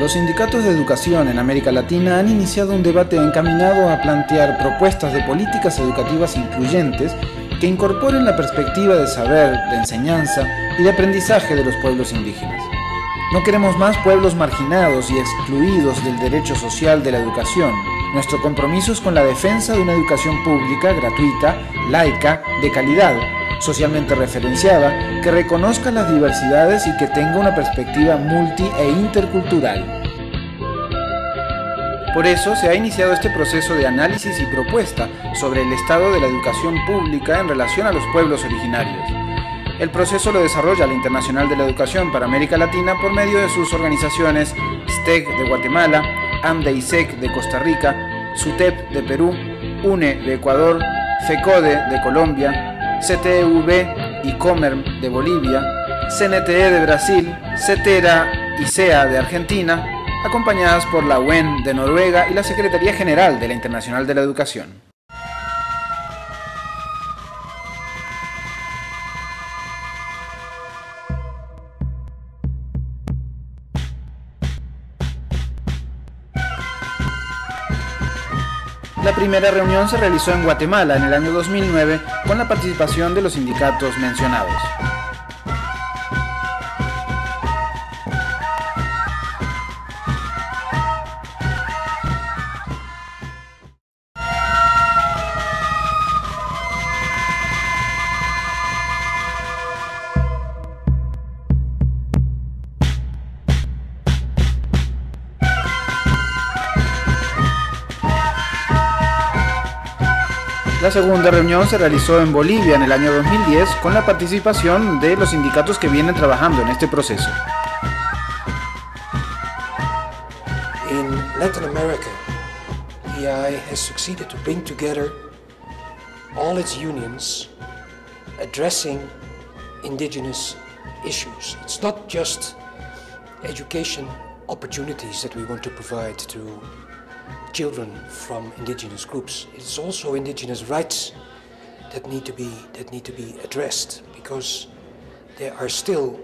Los sindicatos de educación en América Latina han iniciado un debate encaminado a plantear propuestas de políticas educativas incluyentes que incorporen la perspectiva de saber, de enseñanza y de aprendizaje de los pueblos indígenas. No queremos más pueblos marginados y excluidos del derecho social de la educación. Nuestro compromiso es con la defensa de una educación pública, gratuita, laica, de calidad, socialmente referenciada, que reconozca las diversidades y que tenga una perspectiva multi e intercultural. Por eso se ha iniciado este proceso de análisis y propuesta sobre el estado de la educación pública en relación a los pueblos originarios. El proceso lo desarrolla la Internacional de la Educación para América Latina por medio de sus organizaciones STEC de Guatemala, AMDE-ISEC de Costa Rica, SUTEP de Perú, UNE de Ecuador, FECODE de Colombia, CTV y COMER de Bolivia, CNTE de Brasil, CETERA y CEA de Argentina, acompañadas por la UN de Noruega y la Secretaría General de la Internacional de la Educación. La primera reunión se realizó en Guatemala en el año 2009 con la participación de los sindicatos mencionados. La segunda reunión se realizó en Bolivia en el año 2010 con la participación de los sindicatos que vienen trabajando en este proceso. In Latin America, EI has succeeded to bring together all its unions addressing indigenous issues. It's not just education opportunities that we want to provide to children from indigenous groups. It's also indigenous rights that need to be addressed, because there are still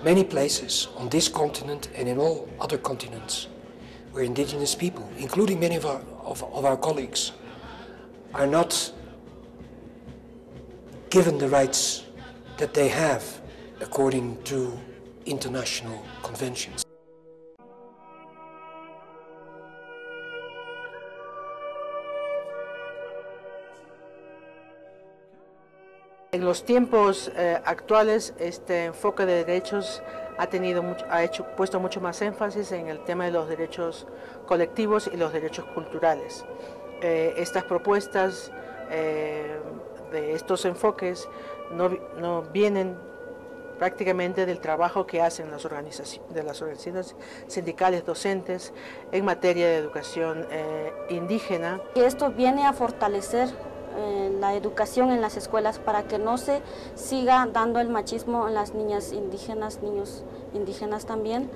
many places on this continent and in all other continents where indigenous people, including many of our colleagues, are not given the rights that they have according to international conventions. En los tiempos actuales, este enfoque de derechos ha puesto mucho más énfasis en el tema de los derechos colectivos y los derechos culturales. Estas propuestas de estos enfoques no vienen prácticamente del trabajo que hacen las organizaciones sindicales docentes en materia de educación indígena. Y esto viene a fortalecer la educación en las escuelas para que no se siga dando el machismo en las niñas indígenas, niños indígenas también,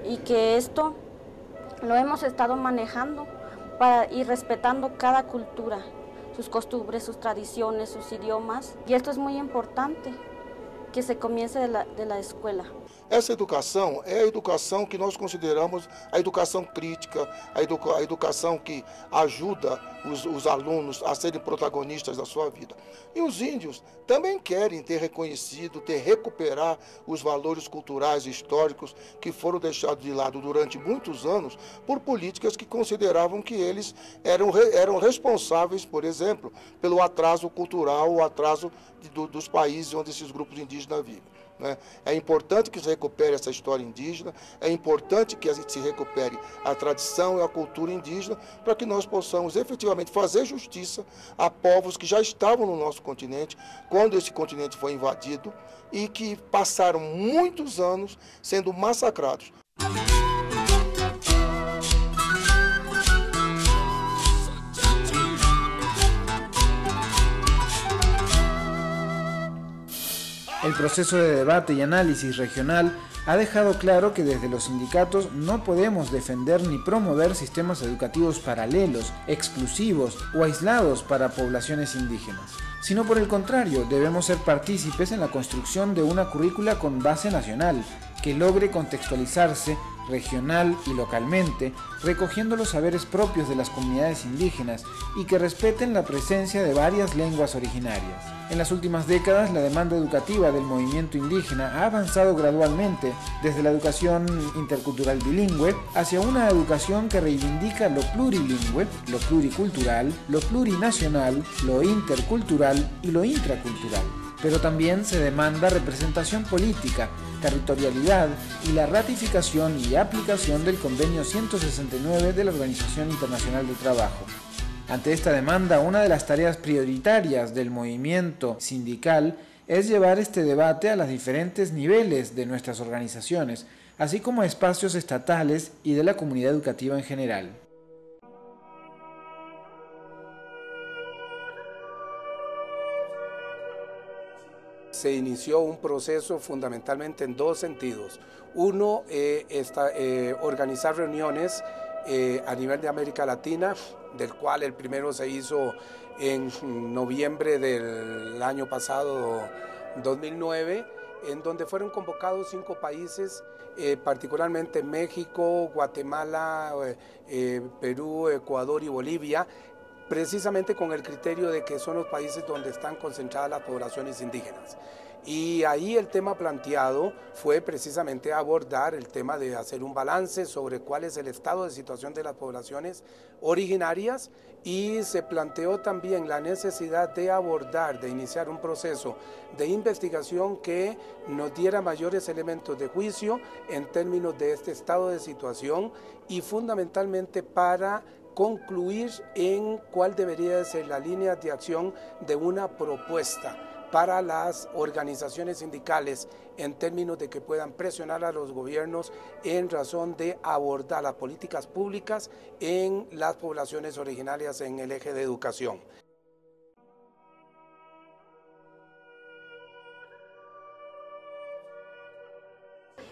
y que esto lo hemos estado manejando y respetando cada cultura, sus costumbres, sus tradiciones, sus idiomas, y esto es muy importante, que se comience de la escuela. Essa educação é a educação que nós consideramos a educação crítica, a educação que ajuda os alunos a serem protagonistas da sua vida. E os índios também querem ter reconhecido, recuperar os valores culturais e históricos que foram deixados de lado durante muitos anos por políticas que consideravam que eles eram responsáveis, por exemplo, pelo atraso cultural, o atraso dos países onde esses grupos indígenas vivem. É importante que se recupere essa história indígena, é importante que se recupere a tradição e a cultura indígena para que nós possamos efetivamente fazer justiça a povos que já estavam no nosso continente quando esse continente foi invadido e que passaram muitos anos sendo massacrados. El proceso de debate y análisis regional ha dejado claro que desde los sindicatos no podemos defender ni promover sistemas educativos paralelos, exclusivos o aislados para poblaciones indígenas, sino por el contrario, debemos ser partícipes en la construcción de una currícula con base nacional que logre contextualizarse regional y localmente, recogiendo los saberes propios de las comunidades indígenas y que respeten la presencia de varias lenguas originarias. En las últimas décadas, la demanda educativa del movimiento indígena ha avanzado gradualmente desde la educación intercultural bilingüe hacia una educación que reivindica lo plurilingüe, lo pluricultural, lo plurinacional, lo intercultural y lo intracultural. Pero también se demanda representación política, territorialidad y la ratificación y aplicación del Convenio 169 de la Organización Internacional del Trabajo. Ante esta demanda, una de las tareas prioritarias del movimiento sindical es llevar este debate a los diferentes niveles de nuestras organizaciones, así como a espacios estatales y de la comunidad educativa en general. Se inició un proceso fundamentalmente en dos sentidos. Uno, organizar reuniones a nivel de América Latina, del cual el primero se hizo en noviembre del año pasado, 2009, en donde fueron convocados 5 países, particularmente México, Guatemala, Perú, Ecuador y Bolivia, precisamente con el criterio de que son los países donde están concentradas las poblaciones indígenas. Y ahí el tema planteado fue precisamente abordar el tema de hacer un balance sobre cuál es el estado de situación de las poblaciones originarias, y se planteó también la necesidad de abordar, de iniciar un proceso de investigación que nos diera mayores elementos de juicio en términos de este estado de situación y fundamentalmente para concluir en cuál debería ser la línea de acción de una propuesta para las organizaciones sindicales en términos de que puedan presionar a los gobiernos en razón de abordar las políticas públicas en las poblaciones originarias en el eje de educación.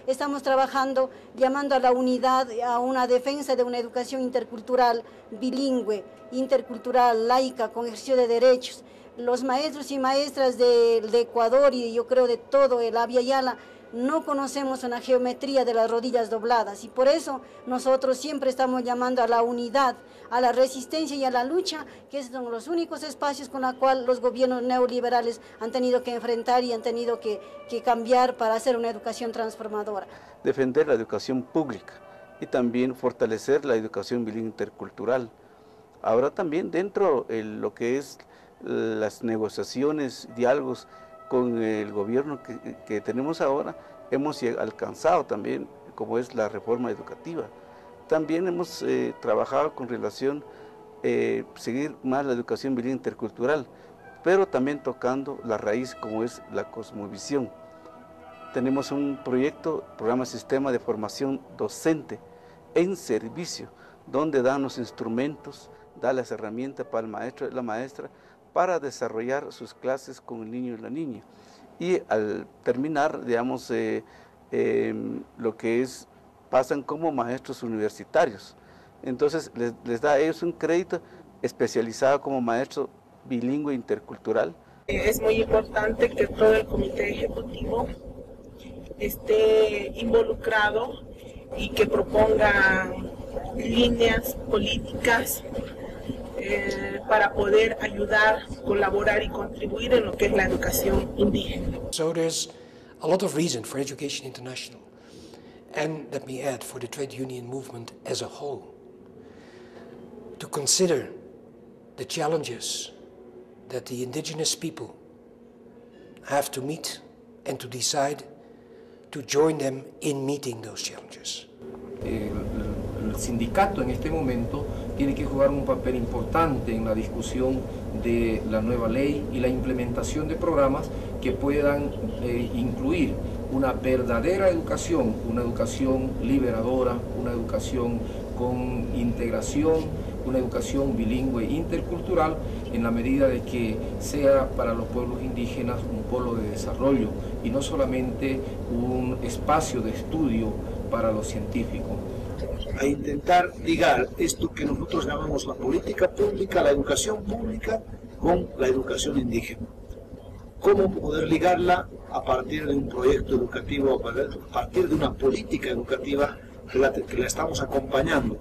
Estamos trabajando, llamando a la unidad, a una defensa de una educación intercultural, bilingüe, intercultural, laica, con ejercicio de derechos. Los maestros y maestras de Ecuador y yo creo de todo el Abya Yala no conocemos una geometría de las rodillas dobladas, y por eso nosotros siempre estamos llamando a la unidad, a la resistencia y a la lucha, que son los únicos espacios con los cuales los gobiernos neoliberales han tenido que enfrentar y han tenido que cambiar para hacer una educación transformadora. Defender la educación pública y también fortalecer la educación bilingüe intercultural. Ahora también dentro de lo que es las negociaciones, diálogos con el gobierno que tenemos ahora, hemos alcanzado también, como es la reforma educativa. También hemos trabajado con relación a seguir más la educación bilingüe intercultural, pero también tocando la raíz como es la cosmovisión. Tenemos un proyecto, programa Sistema de Formación Docente en Servicio, donde dan los instrumentos, da las herramientas para el maestro y la maestra para desarrollar sus clases con el niño y la niña. Y al terminar, digamos, lo que es, pasan como maestros universitarios. Entonces les da a ellos un crédito especializado como maestro bilingüe intercultural. Es muy importante que todo el comité ejecutivo esté involucrado y que proponga líneas políticas para poder ayudar, colaborar y contribuir en lo que es la educación indígena. So there's a lot of reason for Education International, and let me add, for the trade union movement as a whole, to consider the challenges that the indigenous people have to meet and to decide to join them in meeting those challenges. El sindicato en este momento tiene que jugar un papel importante en la discusión de la nueva ley y la implementación de programas que puedan incluir una verdadera educación, una educación liberadora, una educación con integración, una educación bilingüe intercultural, en la medida de que sea para los pueblos indígenas un polo de desarrollo y no solamente un espacio de estudio para los científicos. A intentar ligar esto que nosotros llamamos la política pública, la educación pública, con la educación indígena. ¿Cómo poder ligarla a partir de un proyecto educativo, a partir de una política educativa que la estamos acompañando.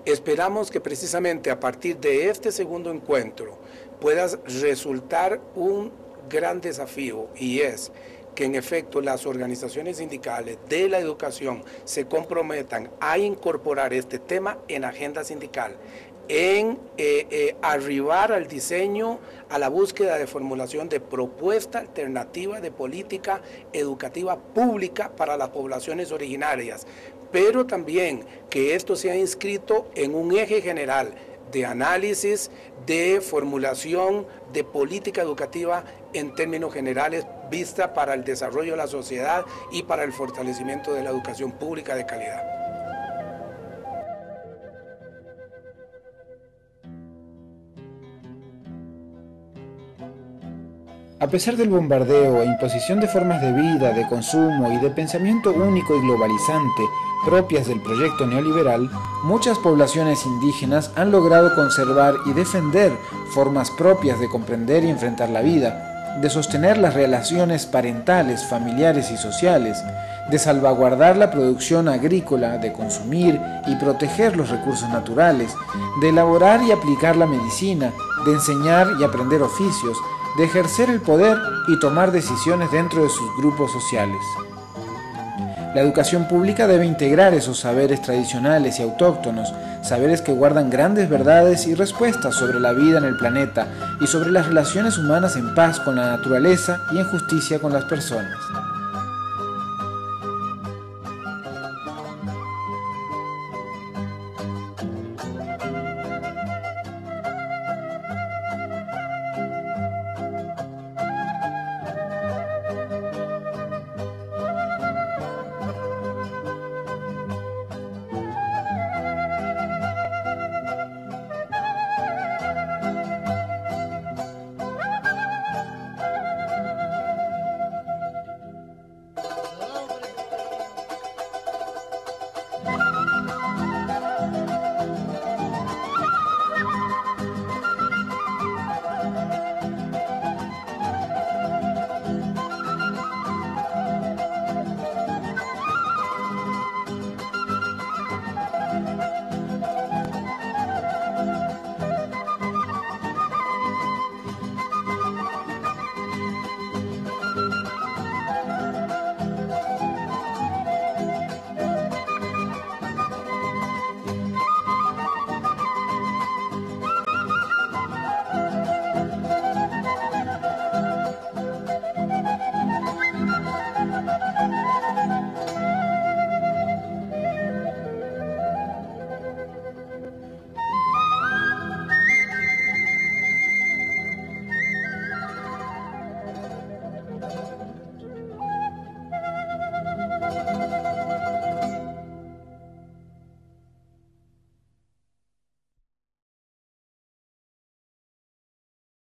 Esperamos que precisamente a partir de este segundo encuentro pueda resultar un gran desafío, y es que en efecto las organizaciones sindicales de la educación se comprometan a incorporar este tema en agenda sindical, en arribar al diseño, a la búsqueda de formulación de propuesta alternativa de política educativa pública para las poblaciones originarias, pero también que esto sea inscrito en un eje general de análisis, de formulación de política educativa en términos generales, vista para el desarrollo de la sociedad y para el fortalecimiento de la educación pública de calidad. A pesar del bombardeo e imposición de formas de vida, de consumo y de pensamiento único y globalizante propias del proyecto neoliberal, muchas poblaciones indígenas han logrado conservar y defender formas propias de comprender y enfrentar la vida, de sostener las relaciones parentales, familiares y sociales, de salvaguardar la producción agrícola, de consumir y proteger los recursos naturales, de elaborar y aplicar la medicina, de enseñar y aprender oficios, de ejercer el poder y tomar decisiones dentro de sus grupos sociales. La educación pública debe integrar esos saberes tradicionales y autóctonos, saberes que guardan grandes verdades y respuestas sobre la vida en el planeta y sobre las relaciones humanas en paz con la naturaleza y en justicia con las personas.